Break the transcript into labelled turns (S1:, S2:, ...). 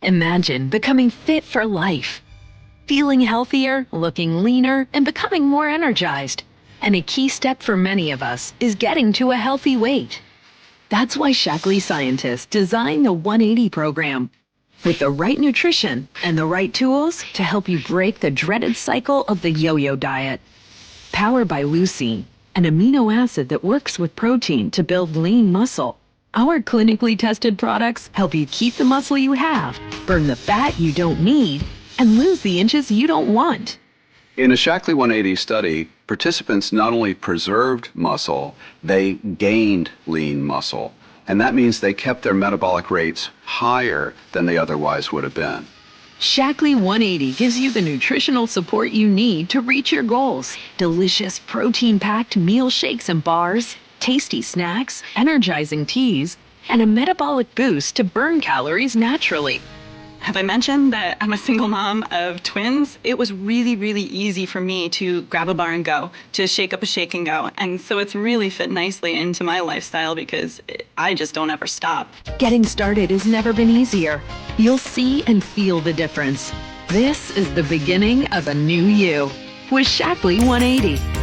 S1: Imagine becoming fit for life, feeling healthier, looking leaner, and becoming more energized. And a key step for many of us is getting to a healthy weight. That's why Shaklee scientists designed the 180 program with the right nutrition and the right tools to help you break the dreaded cycle of the yo-yo diet. Powered by leucine, an amino acid that works with protein to build lean muscle. Our clinically tested products help you keep the muscle you have, burn the fat you don't need, and lose the inches you don't want.
S2: In a Shaklee 180 study, participants not only preserved muscle, they gained lean muscle. And that means they kept their metabolic rates higher than they otherwise would have been.
S1: Shaklee 180 gives you the nutritional support you need to reach your goals. Delicious protein-packed meal shakes and bars, tasty snacks, energizing teas, and a metabolic boost to burn calories naturally.
S3: Have I mentioned that I'm a single mom of twins? It was really, really easy for me to grab a bar and go, to shake up a shake and go. And so it's really fit nicely into my lifestyle because I just don't ever stop.
S1: Getting started has never been easier. You'll see and feel the difference. This is the beginning of a new you with Shaklee 180.